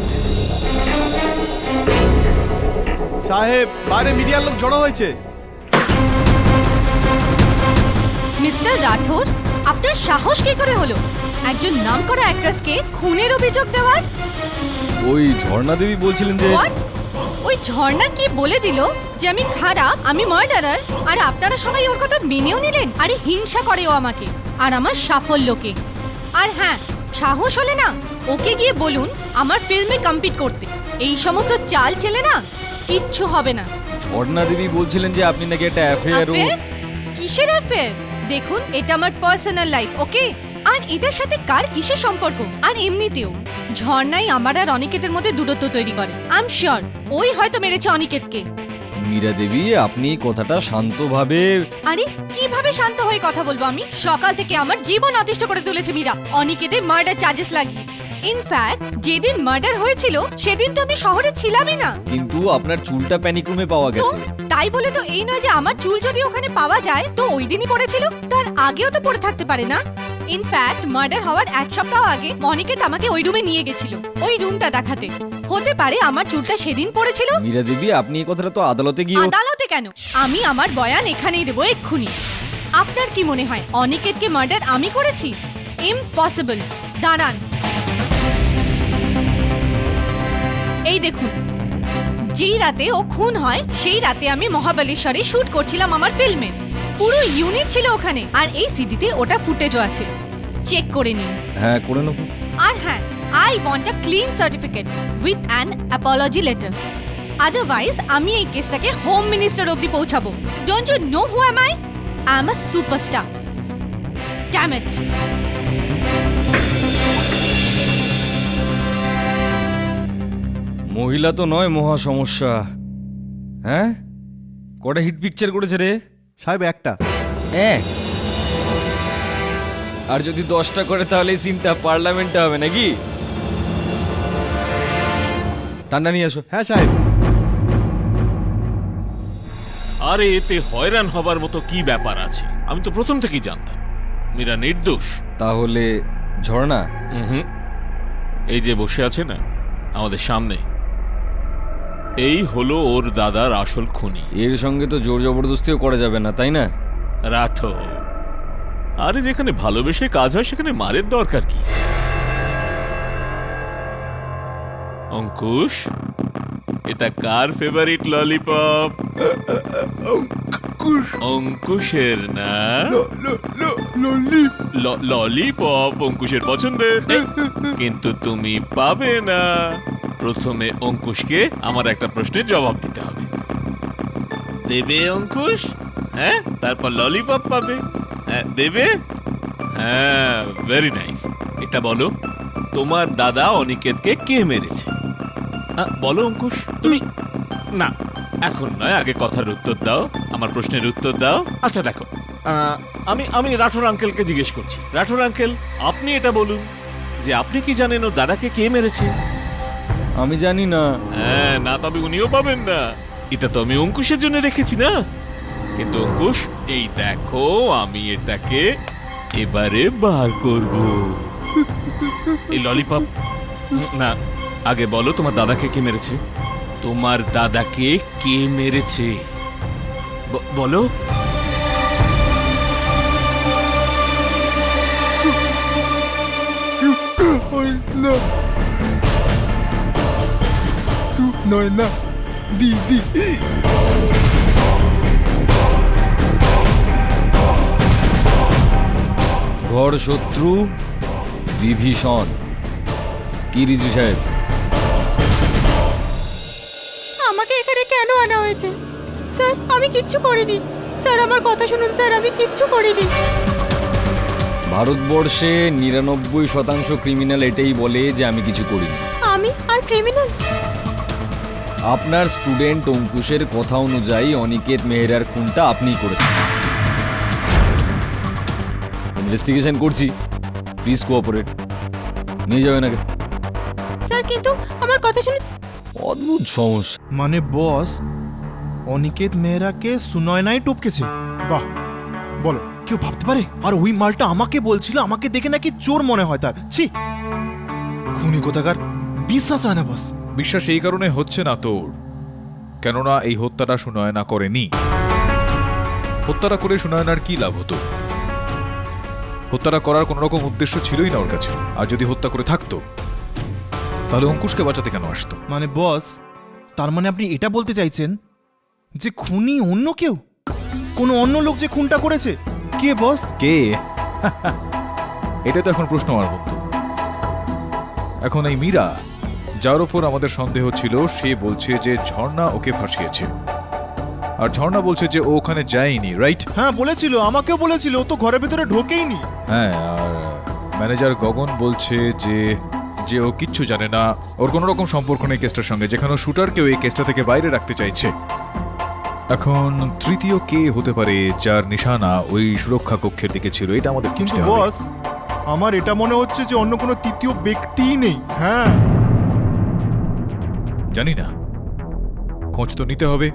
সাহেব, বাইরে মিডিয়ার লোক জড়ো হয়েছে। মিস্টার রাঠোর, আপনার সাহস কি করে হলো একজন নামকরা অ্যাক্ট্রেসকে খুনের অভিযোগ দেওয়ার? ওই ঝর্ণা দেবী বলছিলেন যে What? ওই ঝর্ণা কি বলে দিল যে আমি খারাপ, আমি মার্ডারার, আর আপনারা সবাই ওর কথা মেনেও নিলেন? আরে হিংসা করে ও আমাকে আর আমার সাফল্যকে। আর হ্যাঁ, সাহস হলে না ওকে গিয়ে বলুন আমার ফিল্মে কম্পিট করতে। এই সমস্ত চাল চেলে না কিচ্ছু হবে না। ঝর্ণা দেবী বলছিলেন যে আপনি নাকি একটা অ্যাফেয়ার। Affair? কিসের অ্যাফেয়ার? দেখুন, এটা আমার পার্সোনাল লাইফ, ওকে? আর এটার সাথে কার কিসের সম্পর্ক? আর এমনিতেও ঝর্ণাই আমার আর অনিকেতের মধ্যে দূরত্ব তৈরি করে। আই এম শিওর ওই হয়তো মেরেছে অনিকেতকে। মীরা দেবী, আপনি কথাটা শান্তভাবে। আরে কিভাবে শান্ত হয়ে কথা বলবো আমি? সকাল থেকে আমার জীবন অতিষ্ঠ করে তুলেছে মীরা, অনিকেতের মার্ডার চার্জেস লাগিয়ে। ইনফ্যাক্ট যেদিন মার্ডার হয়েছিল সেদিন তো আমি শহরে ছিলামই না। কিন্তু আপনার চুলটা প্যানিক রুমে পাওয়া তো গেছে। তাই বলে তো এই নয় যে আমার চুল যদি ওখানে পাওয়া যায় তো ওই দিনই পড়েছিল, তার আগেও তো পড়ে থাকতে পারে না? ইনফ্যাক্ট মার্ডার হওয়ার 1 সপ্তাহ আগে অনিকেত আমাকে ওই রুমে নিয়ে গেছিল ওই রুমটা দেখাতে। হতে পারে আমার চুলটা সেদিন পড়েছিল। মীরা দেবী, আপনি এই কথাটা তো আদালতে গিয়ে। আদালতে কেন? আমি আমার বয়ান এখানেই দেবো এক্ষুনি। আপনার কি মনে হয় অনিকেতকে মার্ডার আমি করেছি? ইম্পসিবল। দাঁড়ান, এই দেখুন যেই রাতে ও খুন হয় সেই রাতে আমি মহাবলেশ্বরে শুট করছিলাম আমার ফিল্মে। পুরো ইউনিট ছিল ওখানে, আর এই সিডিতে ওটা ফুটেজও আছে, চেক করে নিন। হ্যাঁ, করে নেবো। আর হ্যাঁ, I want a clean certificate with an apology letter. Otherwise আমি এই কেসটাকে হোম মিনিস্টার অবধি পৌঁছাবো। Don't you know who am I? I am a superstar. Damn it. মহিলা তো নয় মহা সমস্যা। হ্যাঁ, কটা হিট পিকচার করেছে রে? সাহেব একটা। আর যদি 10টা করে তাহলে এই সিনটা পার্লামেন্টে হবে নাকি? ঠান্ডা নিয়ে আসো। হ্যাঁ সাহেব। আরে এতে হয়রান হবার মতো কি ব্যাপার আছে? আমি তো প্রথম থেকেই জানতাম মীরা নির্দোষ। তাহলে ঝর্ণা? হুম, এই যে বসে আছে না আমাদের সামনে, এই হলো ওর দাদার আসল খুনি। এর সঙ্গে তো জোর জবরদস্তিও করা যাবে না, তাই না? রাঠো, আরে যেখানে ভালোবেসে কাজ হয় সেখানে মারের দরকার কি? অঙ্কুশ, এটা কার ফেভারিট ললিপপ? অঙ্কুশের না? ললিপপ অঙ্কুশের পছন্দের, কিন্তু তুমি পাবে না। প্রথমে অঙ্কুশকে আমার একটা প্রশ্নের জবাব দিতে হবে। দেবে অঙ্কুশ? হ্যাঁ, তারপর ললিপপ পাবে। হ্যাঁ, দেবে? হ্যাঁ, ভেরি নাইস। এটা বলো, তোমার দাদা অনিকেতকে কে মেরেছে? বলো অঙ্কুশ, তুমি। না, এখন নয়, আগে কথার উত্তর দাও, আমার প্রশ্নের উত্তর দাও। আচ্ছা দেখো, আমি রাঠোর আঙ্কেলকে জিজ্ঞেস করছি। রাঠোর আঙ্কেল, আপনি এটা বলুন যে আপনি কি জানেন ও দাদাকে কে মেরেছে? আমি জানি না। হ্যাঁ, না তবে উনিও পাবেন না। এটা তো আমি অঙ্কুশের জন্য রেখেছি না? কিন্তু অঙ্কুশ, এই দেখো, আমি এটাকে এবারে বার করব। এই ললিপপ না, আগে বলো তোমার দাদাকে কে মেরেছে? তোমার দাদাকে কে মেরেছে বলো। দিদি ঘর শত্রু বিভীষণ। কি রিজু সাহেব? আমাকে এখানে কেন আনা হয়েছে? স্যার, আমি কিচ্ছু করিনি। স্যার, আমার কথা শুনুন স্যার, আমি কিচ্ছু করিনি। ভারতবর্ষে 99% ক্রিমিনাল এটাই বলে যে আমি কিছু করিনি। আমি আর ক্রিমিনাল? আপনার স্টুডেন্ট অঙ্কুশের কথা অনুযায়ী অনিকেত মেহরার খুনটা আপনিই করেছেন। ইনভেস্টিগেশন করছি, প্লিজ কোঅপারেট। নিয়ে যাবেন আগে। স্যার, কিন্তু আমার কথা শুনুন। অদ্ভুত সমস্যা। মানে বস, অনিকেত মেহরাকে সুনয়নাই টপকেছে? বাহ, বলো, কেউ ভাবতে পারে? আর ওই মালটা আমাকে বলছিল আমাকে দেখে নাকি চোর মনে হয় তার। ছি, খুনি কোথাকার, বিশ্বাস হয় না বস। বিশ্বাস এই কারণে হচ্ছে না তোর, কেননা এই হত্যাটা সুনয়না করেনি। হত্যাটা করে সুনয়নার কি লাভ হতো? হত্যাটা করার কোন রকম উদ্দেশ্য ছিলই না ওর কাছে। আর যদি হত্যা করে থাকতো তাহলে অঙ্কুশকে বাঁচাতে কেন আসতো? মানে বস, তার মানে আপনি এটা বলতে চাইছেন যে খুনি অন্য কেউ, কোনো অন্য লোক যে খুনটা করেছে? কে বস? কে? এটা তো এখন প্রশ্ন আমার বন্ধু। এখন এই মীরা, যার উপর আমাদের সন্দেহ ছিল, সে বলছে যে ঝর্ণা ওকে ফাঁসিয়েছে। আর ঝর্ণা বলছে যে ও ওখানে যায়নি, রাইট? হ্যাঁ বলেছিল, আমাকেও বলেছিল, ও তো ঘরের ভিতরে ঢোকেইনি। হ্যাঁ, আর ম্যানেজার গগন বলছে যে ও কিচ্ছু জানে না, ওর কোনো রকম সম্পর্ক নেই কেসটার সঙ্গে, যেখানে শুটারকেও এই কেসটা থেকে বাইরে রাখতে চাইছে। এখন তৃতীয় কে হতে পারে যার নিশানা ওই সুরক্ষা কক্ষের দিকে ছিল? এটা আমাদের কিন্তু খুঁজতে হবে। বস, আমার এটা মনে হচ্ছে যে অন্য কোনো তৃতীয় ব্যক্তিই নেই। হ্যাঁ, জানি না, খোঁজ তো নিতে হবে।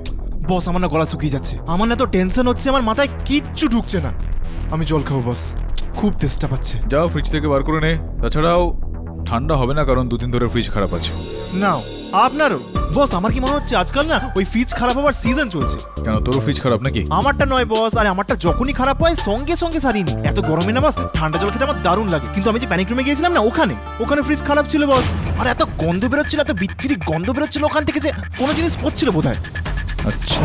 বস, আমার না গলা শুকিয়ে যাচ্ছে, আমার না তো টেনশন হচ্ছে, আমার মাথায় কিচ্ছু ঢুকছে না। আমি জল খাবো বস, খুব তেষ্টা পাচ্ছে। যাও ফ্রিজ থেকে বার করে নে। তাছাড়াও ঠান্ডা হবে না, কারণ 2 দিন ধরে ফ্রিজ খারাপ আছে। নাও, আপনারও বস আমার কি মনে হচ্ছে আজকাল না ওই ফ্রিজ খারাপ হওয়ার সিজন চলছে। কেন তোর ফ্রিজ খারাপ নাকি? আমারটা নয় বস, আরে আমারটা যখনই খারাপ হয় সঙ্গে সঙ্গে সারিনি। এত গরমে না বস ঠান্ডা জল খেতে আমার দারুণ লাগে, কিন্তু আমি যে প্যানিক রুমে গিয়েছিলাম না ওখানে ফ্রিজ খারাপ ছিল বস। আর এত গন্ধ বেরোচ্ছিল, এত বিচ্ছিরি গন্ধ বেরোচ্ছিল ওখান থেকে যে কোনো জিনিস পড়ছিল বোধহয়। আচ্ছা,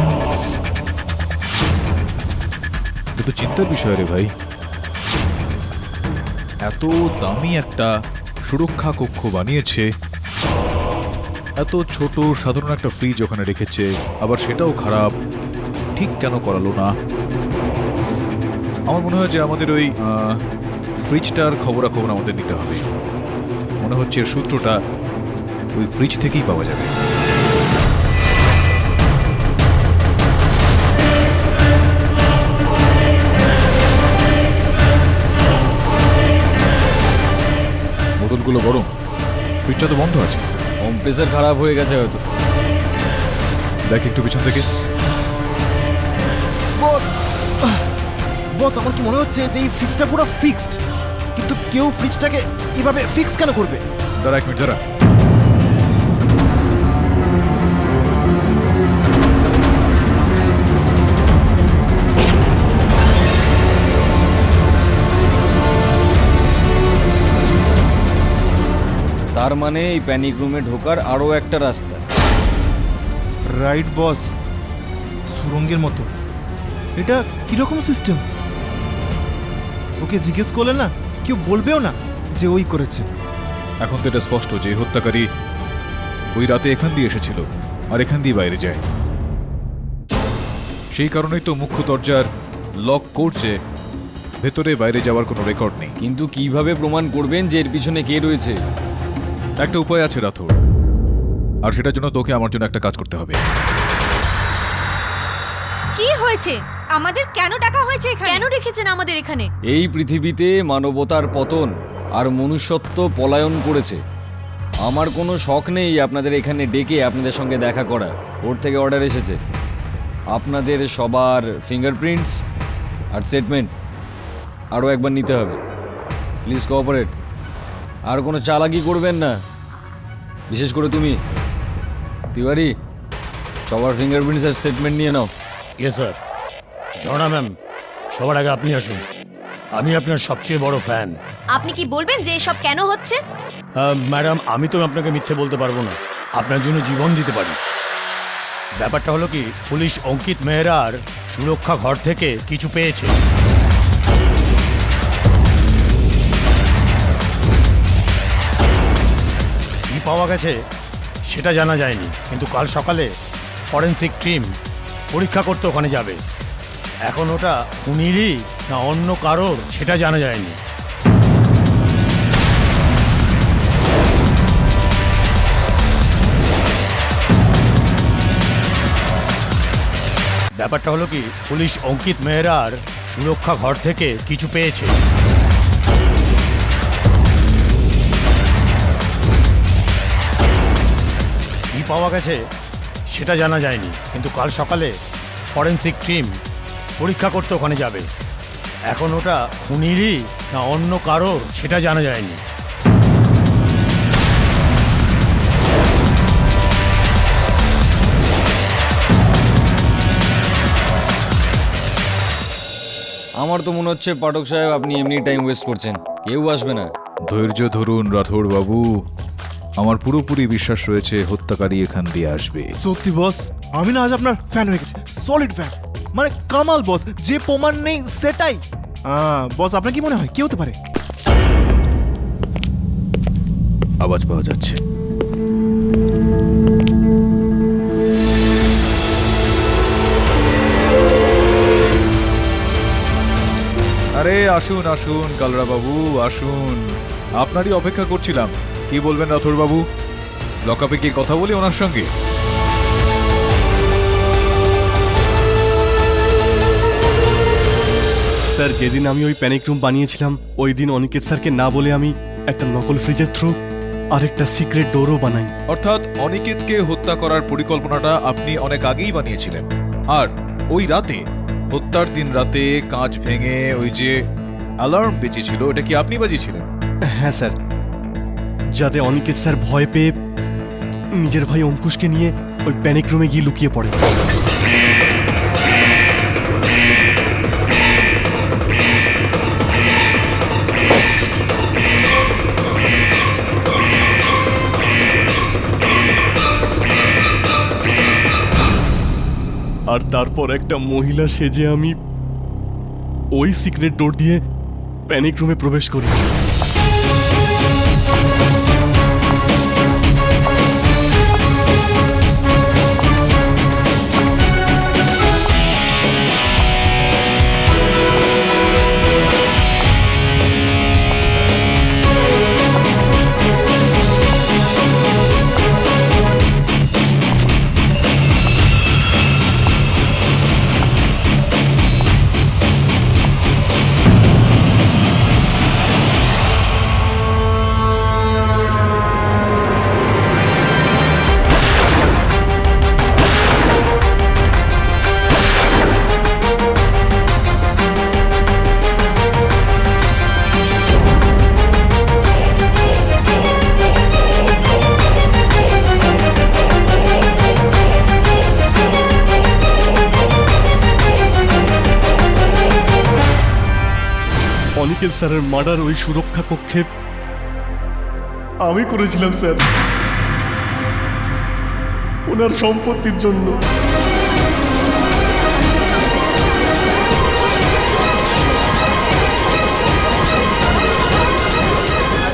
এ তো চিন্তার বিষয় রে ভাই। এত দামি একটা সুরক্ষা কক্ষ বানিয়েছে, এত ছোট সাধারণ একটা ফ্রিজ ওখানে রেখেছে, আবার সেটাও খারাপ। ঠিক কেন করালো না? আমার মনে হয় যে আমাদের ওই ফ্রিজটার খবরাখবর আমাদের নিতে হবে। মনে হচ্ছে এর সূত্রটা ওই ফ্রিজ থেকেই পাওয়া যাবে। বোতলগুলো গরম, ফ্রিজটা তো বন্ধ আছে। কম্প্রেসার খারাপ হয়ে গেছে হয়তো। দেখ একটু পিছন থেকে। বস আমার কি মনে হচ্ছে যে এই ফ্রিজটা পুরো ফিক্সড, কিন্তু কেউ ফ্রিজটাকে এভাবে ফিক্স কেন করবে? দাঁড়া এক মিনিট, দাঁড়া। তার মানে এই প্যানিক রুমে ঢোকার আরও একটা রাস্তা। রাইট বস, সুরঙ্গের মতো। এটা কিরকম সিস্টেম? ওকে জিজ্ঞেস করলে না কেউ বলবেও না যে ওই করেছে। এখন তো এটা স্পষ্ট যে হত্যাকারী ওই রাতে এখান দিয়ে এসেছিল আর এখান দিয়ে বাইরে যায়। সেই কারণেই তো মুখ্য দরজার লক করছে, ভেতরে বাইরে যাওয়ার কোনো রেকর্ড নেই। কিন্তু কিভাবে প্রমাণ করবেন যে এর পিছনে কে রয়েছে? একটা উপায় আছে রাথোর, আর সেটার জন্য তোকে আমার জন্য একটা কাজ করতে হবে। কি হয়েছে? আমাদের কেন ডাকা হয়েছে এখানে? কেন রেখেছেন আমাদের এখানে? এই পৃথিবীতে মানবতার পতন আর মনুষ্যত্ব পলায়ন করেছে। আমার কোনো শখ নেই আপনাদের এখানে ডেকে আপনাদের সঙ্গে দেখা করার। ওর থেকে অর্ডার এসেছে আপনাদের সবার ফিঙ্গারপ্রিন্টস আর স্টেটমেন্ট আরও একবার নিতে হবে। Please cooperate. আর কোনো চালাকি করবেন না, বিশেষ করে তুমি তিওয়ারি। সবার ফিঙ্গারপ্রিন্টস আর স্টেটমেন্ট নিয়ে নাও। ইয়ে স্যার। ঝর্ণা ম্যাম, সবার আগে আপনি আসুন। আমি আপনার সবচেয়ে বড় ফ্যান। আপনি কি বলবেন যে এসব কেন হচ্ছে? ম্যাডাম, আমি তো আপনাকে মিথ্যে বলতে পারবো না, আপনার জন্য জীবন দিতে পারি। ব্যাপারটা হলো কি, পুলিশ অঙ্কিত মেহরার সুরক্ষা ঘর থেকে কিছু পেয়েছে। কি পাওয়া গেছে সেটা জানা যায়নি, কিন্তু কাল সকালে ফরেনসিক টিম পরীক্ষা করতে ওখানে যাবে। এখন ওটা উনিরই না অন্য কারোর সেটা জানা যায়নি। ব্যাপারটা হলো কি, পুলিশ অঙ্কিত মেহরার সুরক্ষা ঘর থেকে কিছু পেয়েছে। কি পাওয়া গেছে সেটা জানা যায়নি, কিন্তু কাল সকালে ফরেনসিক টিম পরীক্ষা করতে ওখানে যাবে। এখন ওটা উনিরই না অন্য কারোর সেটা জানা যায়নি। আমার তো মনে হচ্ছে পাঠক সাহেব আপনি এমনি টাইম ওয়েস্ট করছেন, কেউ আসবে না। ধৈর্য ধরুন রাথোর বাবু, আমার পুরোপুরি বিশ্বাস রয়েছে হত্যাকারী এখান দিয়ে আসবে। সত্যি বস, আমি না আজ আপনার ফ্যান হয়ে গেছি, সলিড ফ্যান। মানে কামাল বস, যে প্রমাণ নেই সেটাই। বস আপনার কি মনে হয় কি হতে পারে? আওয়াজ পাওয়া যাচ্ছে। আরে আসুন আসুন কালরা বাবু, আসুন। আপনারই অপেক্ষা করছিলাম। কি বলবেন রাথোর বাবু? লকআপে কি কথা বলি ওনার সঙ্গে? স্যার, যেদিন আমি ওই প্যানিক রুম বানিয়েছিলাম ওই দিন অনিকেত স্যারকে না বলে আমি একটা নকল ফ্রিজের থ্রু আর একটা সিক্রেট ডোরও বানাই। অর্থাৎ অনিকেতকে হত্যা করার পরিকল্পনাটা আপনি অনেক আগেই বানিয়েছিলেন, আর ওই রাতে, হত্যার দিন রাতে কাঁচ ভেঙে ওই যে অ্যালার্ম বেজেছিল, এটা কি আপনি বাজিয়েছিলেন? হ্যাঁ স্যার, যাতে অনিকেত স্যার ভয় পেয়ে নিজের ভাই অঙ্কুশকে নিয়ে ওই প্যানিক রুমে গিয়ে লুকিয়ে পড়ে। আর তারপর একটা মহিলা সেজে আমি ওই সিক্রেট ডোর দিয়ে প্যানিক রুমে প্রবেশ করি। অনিকেত স্যারের মার্ডার ওই সুরক্ষা কক্ষে আমি করেছিলাম স্যার, ওনার সম্পত্তির জন্য।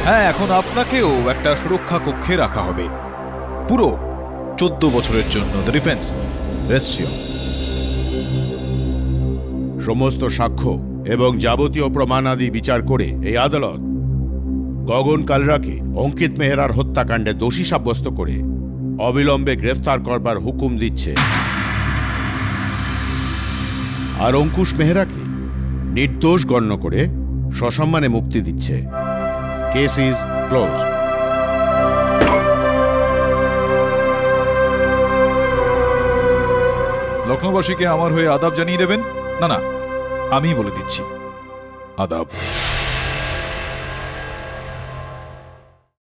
হ্যাঁ, এখন আপনাকেও একটা সুরক্ষা কক্ষে রাখা হবে পুরো 14 বছরের জন্য। The defence rest here. সমস্ত সাক্ষ্য এবং যাবতীয় প্রমাণাদি বিচার করে এই আদালত গগন কালরাকে অঙ্কিত মেহরার হত্যাকাণ্ডে দোষী সাব্যস্ত করে অবিলম্বে গ্রেফতার করবার হুকুম দিচ্ছে, আর অঙ্কুশ মেহরাকে নির্দোষ গণ্য করে সসম্মানে মুক্তি দিচ্ছে। Case is close. লখনৌবাসীকে আমার হয়ে আদাব জানিয়ে দেবেন? না না, আমি বলে দিচ্ছি, আদাব।